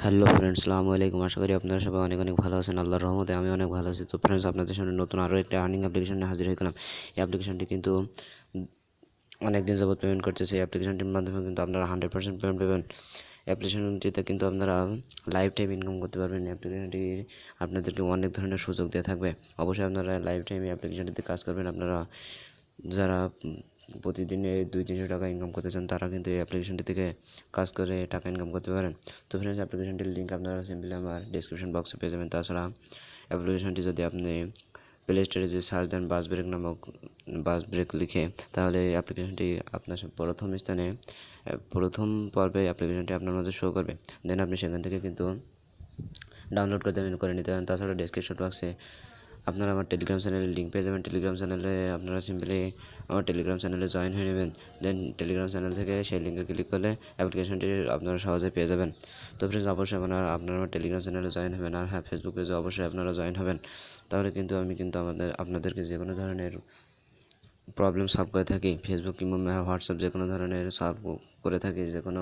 Hello friends, আসসালামু আলাইকুম। আশা করি আপনারা সবাই অনেক অনেক ভালো আছেন। আল্লাহর রহমতে আমি অনেক ভালো আছি। তো ফ্রেন্ডস, আপনাদের সামনে নতুন আরও একটা আর্নিং অ্যাপ্লিকেশন নিয়ে হাজির হয়ে গেলাম। এই অ্যাপ্লিকেশনটি কিন্তু অনেক দিন যাবত পেমেন্ট করতেছে। এই অ্যাপ্লিকেশনটির মাধ্যমে কিন্তু আপনারা 100% পেমেন্ট পাবেন। অ্যাপ্লিকেশনটিতে কিন্তু আপনারা লাইফ টাইম ইনকাম করতে পারবেন। অ্যাপ্লিকেশনটি আপনাদেরকে অনেক ধরনের সুযোগ দিয়ে থাকবে। অবশ্যই আপনারা লাইফ টাইম এই অ্যাপ্লিকেশনটিতে কাজ করবেন। আপনারা যারা প্রতিদিনে 200-300 টাকা ইনকাম করতে চান তারা কিন্তু এই অ্যাপ্লিকেশনটি থেকে কাজ করে টাকা ইনকাম করতে পারেন। তো ফ্রেন্ডস, অ্যাপ্লিকেশনটির লিঙ্ক আপনারা সিম্পলি আমার ডিসক্রিপশন বক্সে পেয়ে যাবেন। তাছাড়া অ্যাপ্লিকেশনটি যদি আপনি প্লে স্টোরে যে সার্চ দেন বাস ব্রেক লিখে, তাহলে এই অ্যাপ্লিকেশনটি আপনার প্রথম পর্বে অ্যাপ্লিকেশনটি আপনার মাঝে শো করবে। দেন আপনি সেখান থেকে কিন্তু ডাউনলোড করে নিতে পারেন। তাছাড়া ডেসক্রিপশন বক্সে আপনারা আমার টেলিগ্রাম চ্যানেলের লিঙ্ক পেয়ে যাবেন। টেলিগ্রাম চ্যানেলে আপনারা সিম্পলি আমার টেলিগ্রাম চ্যানেলে জয়েন হয়ে নেবেন। দেন টেলিগ্রাম চ্যানেল থেকে সেই লিঙ্কে ক্লিক করলে অ্যাপ্লিকেশনটি আপনারা সহজে পেয়ে যাবেন। তো ফ্রেন্ডস, অবশ্যই আপনারা আমার টেলিগ্রাম চ্যানেলে জয়েন হবেন। আর হ্যাঁ, ফেসবুক পেজে অবশ্যই আপনারা জয়েন হবেন। তাহলে কিন্তু আমি কিন্তু আপনাদেরকে যে কোনো ধরনের প্রবলেম সলভ করে থাকি। ফেসবুক কিংবা হোয়াটসঅ্যাপ যে কোনো ধরনের সলভ করে থাকি। যে কোনো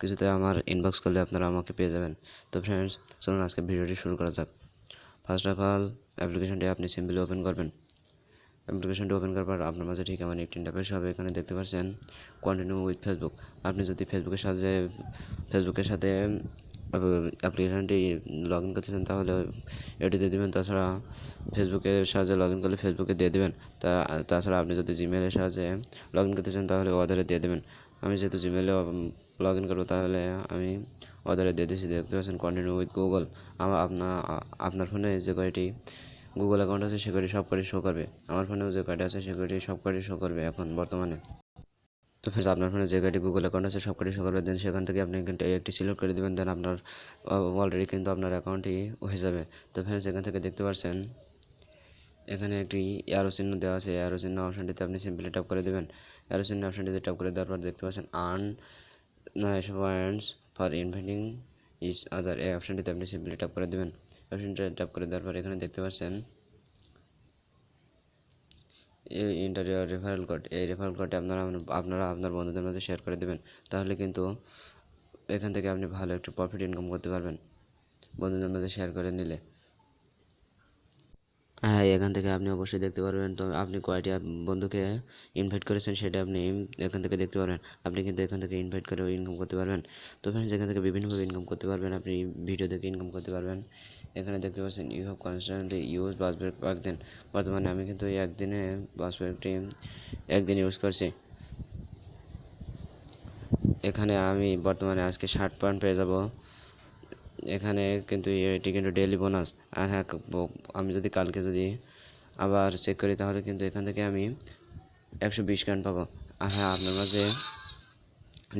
কিছুতে আমার ইনবক্স করলে আপনারা আমাকে পেয়ে যাবেন। তো ফ্রেন্ডস, চলুন আজকে ভিডিওটি শুরু করা যাক। ফার্স্ট অফ অল, অ্যাপ্লিকেশনটি আপনি সিম্পলি ওপেন করবেন। অ্যাপ্লিকেশনটি ওপেন করার পর আপনার মাঝে ঠিক এমন একটি ইন্টারফেস হবে। এখানে দেখতে পাচ্ছেন কন্টিনিউ উইথ ফেসবুক। আপনি যদি ফেসবুকের সাথে অ্যাপ্লিকেশনটি লগ ইন করতে চান তাহলে এটি দিয়ে দেবেন। তাছাড়া ফেসবুকের সাহায্যে লগ ইন করলে ফেসবুকে দিয়ে দেবেন। তাছাড়া আপনি যদি জিমেলের সাহায্যে লগ ইন করতে চান তাহলে ওদেরও দিয়ে দেবেন। আমি যেহেতু জিমেলে লগ ইন করবো তাহলে আমি ওদেরও দিয়ে দিয়েছি। দেখতে পাচ্ছেন কন্টিনিউ উইথ গুগল। আপনার ফোনে যে কয়টি গুগল অ্যাকাউন্ট আছে সেগুলি সব কটি শো করবে। আমার ফোনেও যে কয়টি আছে সেগুলি সব কটি শো করবে এখন বর্তমানে। তো ফ্রেন্ডস, আপনার ফোনে যে কয়টি গুগল অ্যাকাউন্ট আছে সব কটি শো করবে। দেন সেখান থেকে আপনি কিন্তু একটি সিলেক্ট করে দেবেন। দেন আপনার অলরেডি কিন্তু আপনার অ্যাকাউন্টটি হয়ে যাবে। তো ফ্রেন্ডস, এখান থেকে দেখতে পাচ্ছেন এখানে একটি অ্যারো চিহ্ন দেওয়া আছে। অ্যারো চিহ্ন অপশনটিতে আপনি সিম্পলি ট্যাপ করে দেবেন। অ্যারো চিহ্ন অপশনটিতে ট্যাপ করে দেওয়ার পর দেখতে পাচ্ছেন earn points for inviting each other. এই অপশনটিতে আপনি সিম্পলি ট্যাপ করে দেবেন। অপশনটিতে ট্যাপ করে দেওয়ার পর এখানে দেখতে পাচ্ছেন এই ইন্টারিয়র রেফারেল কোড। এই রেফারেল কোডটি আপনারা আপনার বন্ধুদের মাঝে শেয়ার করে দেবেন। তাহলে কিন্তু এখান থেকে আপনি ভালো একটু প্রফিট ইনকাম করতে পারবেন বন্ধুদের মাঝে শেয়ার করে নিলে। হ্যাঁ, এখান থেকে আপনি অবশ্যই দেখতে পারবেন তো আপনি কয়টি বন্ধুকে ইনভাইট করেছেন সেটা আপনি এখান থেকে দেখতে পারবেন। আপনি কিন্তু এখান থেকে ইনভাইট করেও ইনকাম করতে পারবেন। তো ফ্রেন্ডস, এখান থেকে বিভিন্নভাবে ইনকাম করতে পারবেন। আপনি ভিডিও দেখে ইনকাম করতে পারবেন। এখানে দেখতে পাচ্ছেন you have constantly use bus break পাক দেন। বর্তমানে আমি কিন্তু একদিনে বাস ব্রেকটি একদিন ইউজ করছি। এখানে আমি বর্তমানে আজকে 60 পয়েন্ট পেয়ে যাব। এখানে কিন্তু এটি কিন্তু ডেইলি বোনাস। আর হ্যাঁ, আমি যদি কালকে আবার চেক করি তাহলে কিন্তু এখান থেকে আমি 120 পয়েন্ট পাবো। আর হ্যাঁ, আপনার মাঝে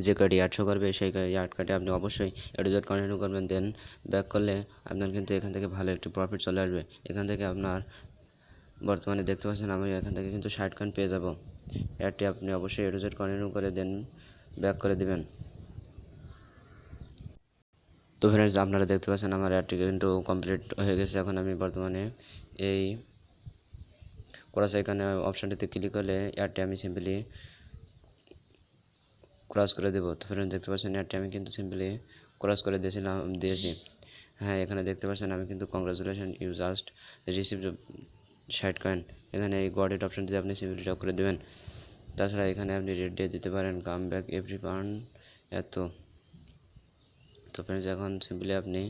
যে কয়টি অ্যাড শো করবে সেই অ্যাড কার্ডে আপনি অবশ্যই এডিট কন্টিনিউ করবেন। দেন ব্যাক করলে আপনার কিন্তু এখান থেকে ভালো একটি প্রফিট চলে আসবে। এখান থেকে আপনার বর্তমানে দেখতে পাচ্ছেন আমি এখান থেকে কিন্তু 60 পয়েন্ট পেয়ে যাব। অ্যাডটি আপনি অবশ্যই এডিট কন্টিনিউ করে দেন ব্যাক করে দিবেন। তো ফ্রেন্ডস, আপনারা দেখতে পাচ্ছেন আমার অ্যাডটি কিন্তু কমপ্লিট হয়ে গেছে। এখন আমি বর্তমানে এই ক্রস এখানে অপশানটিতে ক্লিক করলে অ্যাডটি আমি সিম্পলি ক্রস করে দেবো। তো ফ্রেন্ডস, দেখতে পাচ্ছেন অ্যাডটি আমি কিন্তু সিম্পলি ক্রস করে দিয়েছি। হ্যাঁ, এখানে দেখতে পাচ্ছেন আমি কিন্তু congratulation you just receive 60 coin. এখানে এই গট ইট অপশানটিতে আপনি সিম্পলি টপ করে দেবেন। তাছাড়া এখানে আপনি রেট দিয়ে দিতে পারেন কাম ব্যাক এভরি পার্ন এত। তো ফ্রেন্ডস, এখন সিম্পলি আপনি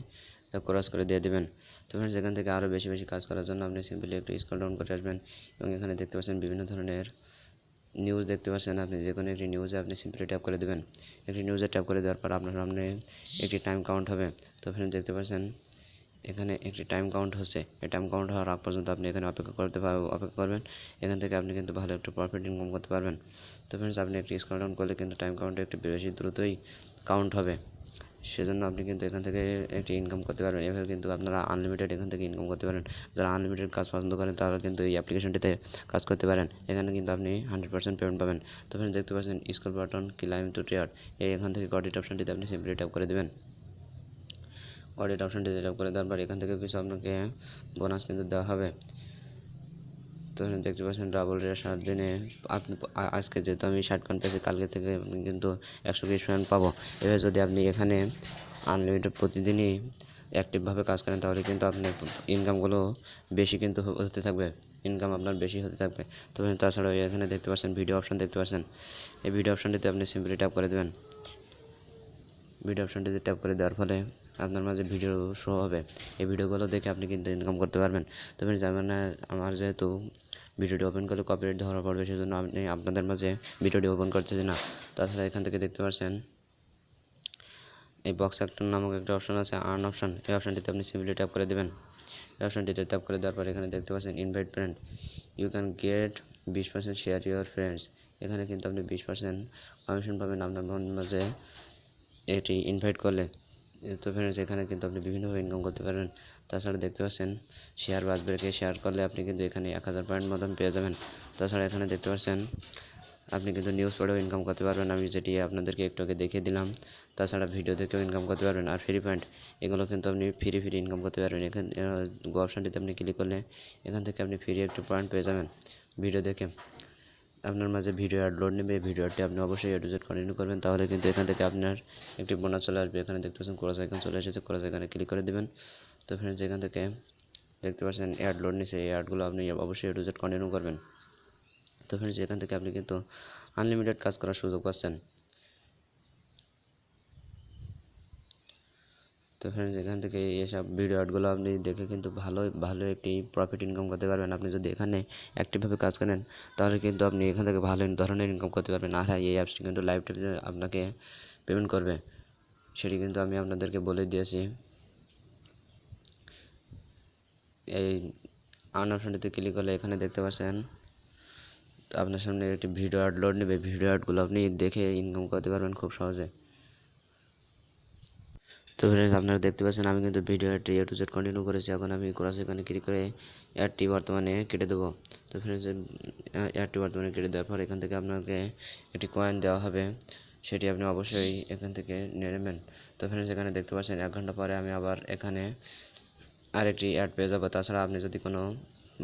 ক্রস করে দিয়ে দেবেন। তো ফ্রেন্ডস, এখান থেকে আরও বেশি বেশি কাজ করার জন্য আপনি সিম্পলি একটু স্ক্রল ডাউন করে আসবেন এবং এখানে দেখতে পাচ্ছেন বিভিন্ন ধরনের নিউজ দেখতে পাচ্ছেন। আপনি যে কোনো একটি নিউজে আপনি সিম্পলি ট্যাপ করে দেবেন। একটি নিউজে ট্যাপ করে দেওয়ার পর আপনার সামনে একটি টাইম কাউন্ট হবে। তো ফ্রেন্ডস, দেখতে পাচ্ছেন এখানে একটি টাইম কাউন্ট হচ্ছে। এই টাইম কাউন্ট হওয়ার আগ পর্যন্ত আপনি এখানে অপেক্ষা করবেন। এখান থেকে আপনি কিন্তু ভালো একটু প্রফিট ইনকাম করতে পারবেন। তো ফ্রেন্ডস, আপনি একটি স্ক্রল ডাউন করলে কিন্তু টাইম কাউন্টে একটু বেশি দ্রুতই কাউন্ট হবে। সেজন্য আপনি কিন্তু এখান থেকে একটি ইনকাম করতে পারবেন। এভাবে কিন্তু আপনারা আনলিমিটেড এখান থেকে ইনকাম করতে পারেন। যারা আনলিমিটেড কাজ পছন্দ করেন তারা কিন্তু এই অ্যাপ্লিকেশনটিতে কাজ করতে পারেন। এখানে কিন্তু আপনি 100% পেমেন্ট পাবেন। তো ফ্রেন্ডস, দেখতে পাচ্ছেন scroll button claim to trade. এখান থেকে গট অপশনটিতে আপনি সিম্পলি ট্যাপ করে দেবেন। গট অপশনটিতে ট্যাপ করে দেওয়ার পর এখান থেকে কিছু আপনাকে বোনাস কিন্তু দেওয়া হবে। তো দেখতে পাচ্ছেন ডাবল রেট 7 দিনে আপনি আজকে যেহেতু আমি 60 পয়েন্ট পেয়েছি, কালকে থেকে আমি কিন্তু 120 পয়েন্ট পাবো। এবার যদি আপনি এখানে আনলিমিটেড প্রতিদিনই অ্যাক্টিভভাবে কাজ করেন তাহলে কিন্তু আপনার ইনকামগুলো বেশি কিন্তু হতে থাকবে, ইনকাম আপনার বেশি হতে থাকবে। তো তাছাড়াও এখানে দেখতে পাচ্ছেন ভিডিও অপশন দেখতে পাচ্ছেন, এই ভিডিও অপশনটিতে আপনি সিম্পলি ট্যাপ করে দেবেন। ভিডিও অপশনটিতে ট্যাপ করে দেওয়ার ফলে আপনার মাঝে ভিডিও শো হবে, এই ভিডিওগুলো দেখে আপনি কিন্তু ইনকাম করতে পারবেন। তো যেমন আমার যেহেতু ভিডিওটি ওপেন করলে কপিরাইট ধরা পড়বে, সেজন্য আপনি আপনাদের মাঝে ভিডিওটি ওপেন করতেছি না। তাছাড়া এখান থেকে দেখতে পাচ্ছেন এই বক্স অ্যাক্টর নামক একটা অপশন আছে, আর্ন অপশন, এই অপশনটিতে আপনি সিম্পলি ট্যাপ করে দেবেন। এই অপশনটিতে ট্যাপ করে দেওয়ার পর এখানে দেখতে পাচ্ছেন invite friend, you can get 20% share your friends. এখানে কিন্তু আপনি 20% কমিশন পাবেন আপনার মাঝে এটি ইনভাইট করলে। তো ফ্রেন্ডস এখানে কিন্তু আপনি বিভিন্নভাবে ইনকাম করতে পারবেন। তাছাড়া দেখতে পাচ্ছেন শেয়ার বাসবেকে শেয়ার করলে আপনি কিন্তু এখানে 1000 পয়েন্ট মতন পেয়ে যাবেন। তাছাড়া এখানে দেখতে পাচ্ছেন আপনি কিন্তু নিউজ পড়েও ইনকাম করতে পারবেন, আমি যেটি আপনাদেরকে একটু আগে দেখিয়ে দিলাম। তাছাড়া ভিডিও দেখেও ইনকাম করতে পারবেন। আর ফ্রি পয়েন্ট, এগুলো কিন্তু আপনি ফ্রি ইনকাম করতে পারবেন। এখানে অপশানটিতে আপনি ক্লিক করলে এখান থেকে আপনি ফ্রি একটি পয়েন্ট পেয়ে যাবেন ভিডিও দেখে। আপনার মাঝে ভিডিও অ্যাড লোড নেবে, ভিডিওটি আপনি অবশ্যই A to Z কন্টিনিউ করবেন, তাহলে কিন্তু এখান থেকে আপনার একটি বোনাস চলে আসবে। এখানে দেখতে পাচ্ছেন ক্রস আইকন চলে এসেছে, ক্রস আইকনে ক্লিক করে দেবেন। তো ফ্রেন্ডস এখান থেকে দেখতে পাচ্ছেন অ্যাড লোড নিচ্ছে, এই অ্যাডগুলো আপনি অবশ্যই A to Z কন্টিনিউ করবেন। তো ফ্রেন্ডস এখান থেকে আপনি কিন্তু আনলিমিটেড কাজ করার সুযোগ পাচ্ছেন। তো ফ্রেন্ডস এখান থেকে এসব ভিডিও অ্যাডগুলো আপনি দেখে কিন্তু ভালো একটি প্রফিট ইনকাম করতে পারবেন। আপনি যদি এখানে অ্যাক্টিভভাবে কাজ করেন তাহলে কিন্তু আপনি এখান থেকে ভালো ধরনের ইনকাম করতে পারবেন। আর হ্যাঁ, এই অ্যাপসটি কিন্তু লাইভ টাইমে আপনাকে পেমেন্ট করবে, সেটি কিন্তু আমি আপনাদেরকে বলে দিয়েছি। এই আর্ন অপশনটিতে ক্লিক করলে এখানে দেখতে পাচ্ছেন তো আপনার সামনে একটি ভিডিও অ্যাড লোড নেবে, ভিডিও অ্যাডগুলো আপনি দেখে ইনকাম করতে পারবেন খুব সহজে। তো ফ্রেন্ডস আপনারা দেখতে পাচ্ছেন আমি কিন্তু ভিডিও অ্যাডটি A to Z কন্টিনিউ করেছি। এখন আমি ক্রস এখানে ক্লিক করে অ্যাডটি বর্তমানে কেটে দেবো। তো ফ্রেন্ডস অ্যাডটি বর্তমানে কেটে দেওয়ার পর এখান থেকে আপনাকে একটি কয়েন দেওয়া হবে, সেটি আপনি অবশ্যই এখান থেকে নিয়ে নেবেন। তো ফ্রেন্ডস এখানে দেখতে পাচ্ছেন 1 ঘন্টা পরে আমি আবার এখানে আরেকটি অ্যাড পেয়ে যাবো। তাছাড়া আপনি যদি কোনো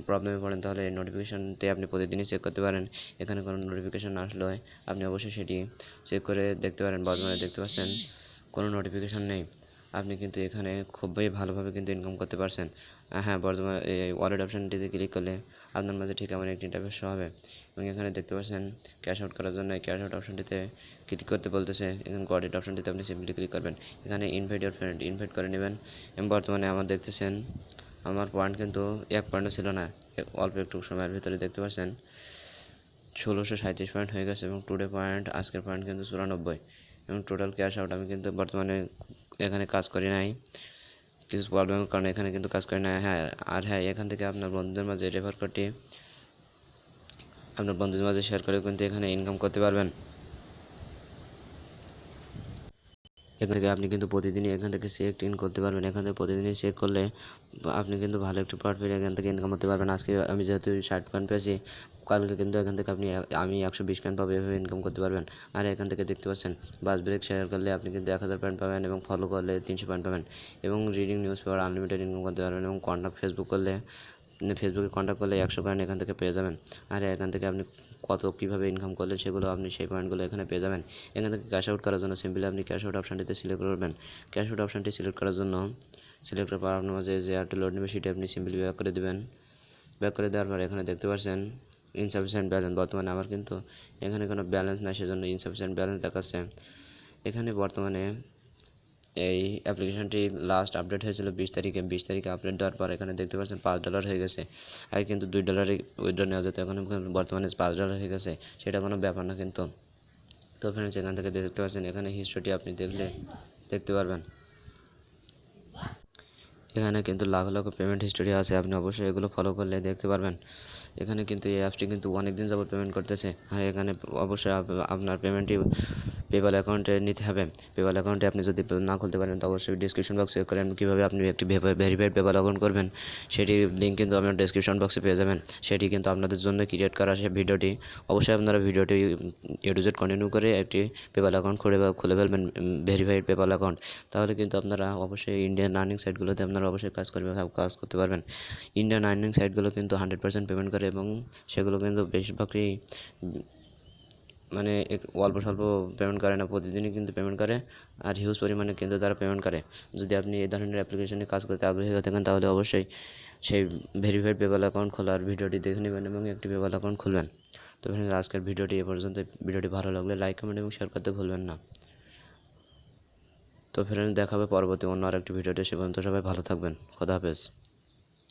প্রবলেমে পড়েন তাহলে এই নোটিফিকেশনটি আপনি প্রতিদিনই চেক করতে পারেন। এখানে কোনো নোটিফিকেশন আসলে আপনি অবশ্যই সেটি চেক করে দেখতে পারেন। বর্তমানে দেখতে পাচ্ছেন কোনো নোটিফিকেশন নেই, আপনি কিন্তু এখানে খুবই ভালোভাবে কিন্তু ইনকাম করতে পারছেন। হ্যাঁ, বর্তমানে এই ওয়ালেট অপশানটিতে ক্লিক করলে আপনার মাঝে ঠিক এমন একটি ইন্টারফেস শো হবে এবং এখানে দেখতে পাচ্ছেন ক্যাশ আউট করার জন্য ক্যাশ আউট অপশানটিতে ক্লিক করতে বলতেছে। এখানে গট ইট অপশানটিতে আপনি সিম্পলি ক্লিক করবেন। এখানে ইনভাইট ইউর ফ্রেন্ড ইনভাইট করে নেবেন এবং বর্তমানে আমার দেখতেছেন আমার পয়েন্ট কিন্তু 1 পয়েন্টও ছিল না, অল্প একটু সময়ের ভিতরে দেখতে পাচ্ছেন 1637 পয়েন্ট হয়ে গেছে এবং টুডে পয়েন্ট আজকের পয়েন্ট কিন্তু 94 এবং টোটাল ক্যাশ আউট। আমি কিন্তু বর্তমানে এখানে কাজ করি নাই কিছু প্রবলেমের কারণে, এখানে কিন্তু কাজ করি না। হ্যাঁ, আর হ্যাঁ, এখান থেকে আপনার বন্ধুদের মাঝে রেফার কোডটি আপনার বন্ধুদের মাঝে শেয়ার করে কিন্তু এখানে ইনকাম করতে পারবেন। এখান থেকে আপনি কিন্তু প্রতিদিনই এখান থেকে চেক ইন করতে পারবেন। এখান থেকে প্রতিদিনই চেক করলে আপনি কিন্তু ভালো একটি প্রফিট এখান থেকে ইনকাম করতে পারবেন। আজকে আমি যেহেতু 60 পয়েন্ট পেয়েছি, কালকে কিন্তু এখান থেকে আমি 120 পয়েন্ট পাবো, এভাবে ইনকাম করতে পারবেন। আর এখান থেকে দেখতে পাচ্ছেন বাস ব্রেক শেয়ার করলে আপনি কিন্তু 1000 পয়েন্ট পাবেন এবং ফলো করলে 300 পয়েন্ট পাবেন এবং reading news paper unlimited income করতে পারবেন এবং কন্ট্যাক্ট ফেসবুকে কন্ট্যাক্ট করলে 100 পয়েন্ট এখান থেকে পেয়ে যাবেন। আর এখান থেকে আপনি কীভাবে ইনকাম করলে সেগুলো আপনি সেই পয়েন্টগুলো এখানে পেয়ে যাবেন। এখান থেকে ক্যাশ আউট করার জন্য সিম্পলি আপনি ক্যাশ আউট অপশানটিতে সিলেক্ট করবেন। ক্যাশ আউট অপশানটি সিলেক্ট করার জন্য সিলেক্ট করার পর আপনার মাঝে যে অ্যাডটি লোড নেবে সেটি আপনি সিম্পলি ব্যাক করে দেবেন। ব্যাক করে দেওয়ার পর এখানে দেখতে পাচ্ছেন ইনসাফিসিয়েন্ট ব্যালেন্স, বর্তমানে আমার কিন্তু এখানে কোনো ব্যালেন্স নাই, সেজন্য ইনসাফিসিয়েন্ট ব্যালেন্স দেখাচ্ছে। এখানে বর্তমানে এই অ্যাপ্লিকেশনটি লাস্ট আপডেট হয়েছিল 20 তারিখে আপডেট দেওয়ার পর এখানে দেখতে পাচ্ছেন $5 হয়ে গেছে। আগে কিন্তু $2 উইথড্র নেওয়া যেত, এখন বর্তমানে $5 হয়ে গেছে, সেটা কোনো ব্যাপার না কিন্তু। তো ফ্রেন্ডস এখান থেকে দেখতে পাচ্ছেন এখানে হিস্ট্রিটি আপনি দেখতে পারবেন। এখানে কিন্তু লাখ পেমেন্ট হিস্টোরি আছে, আপনি অবশ্যই এগুলো ফলো করলে দেখতে পারবেন। এখানে কিন্তু এই অ্যাপসটি কিন্তু অনেক দিন যাবত পেমেন্ট করতেছে। আর এখানে অবশ্যই আপনার পেমেন্টটি পেপ্যাল অ্যাকাউন্টে নিতে হবে। পেপ্যাল অ্যাকাউন্টে আপনি যদি না খুলতে পারেন তো অবশ্যই ডিসক্রিপশন বক্সে চেক করেন কীভাবে আপনি একটি ভেরিফাইড পেপ্যাল অ্যাকাউন্ট করবেন, সেটির লিঙ্ক কিন্তু আপনার ডিসক্রিপশন বক্সে পেয়ে যাবেন। সেটি কিন্তু আপনাদের জন্য ক্রিয়েট করা সে ভিডিওটি। অবশ্যই আপনারা ভিডিওটি A to Z কন্টিনিউ করে একটি পেপ্যাল অ্যাকাউন্ট খুলে ফেলবেন, ভেরিফাইড পেপ্যাল অ্যাকাউন্ট। তাহলে কিন্তু আপনারা অবশ্যই ইন্ডিয়ান আর্নিং সাইটগুলোতে আপনারা অবশ্যই কাজ করতে পারবেন। ইন্ডিয়ান আর্নিং সাইটগুলো কিন্তু 100% পেমেন্ট করে এবং সেগুলো কিন্তু বেশিরভাগই মানে অল্প স্বল্প পেমেন্ট করে না, প্রতিদিনই কিন্তু পেমেন্ট করে, আর হিউজ পরিমাণে কিন্তু তারা পেমেন্ট করে। যদি আপনি এই ধরনের অ্যাপ্লিকেশনে কাজ করতে আগ্রহী হয়ে থাকেন তাহলে অবশ্যই সেই ভেরিফাইড পেপ্যাল অ্যাকাউন্ট খোলার ভিডিওটি দেখে নেবেন এবং একটি পেপ্যাল অ্যাকাউন্ট খুলবেন। তো ফ্রেন্ডস, আজকের ভিডিওটি এ পর্যন্ত। ভিডিওটি ভালো লাগলে লাইক, কমেন্ট এবং শেয়ার করতে ভুলবেন না। তো ফ্রেন্ডস, দেখা হবে পরবর্তী অন্য আরেকটি ভিডিওতে। সে পর্যন্ত সবাই ভালো থাকবেন। খোদা হাফেজ।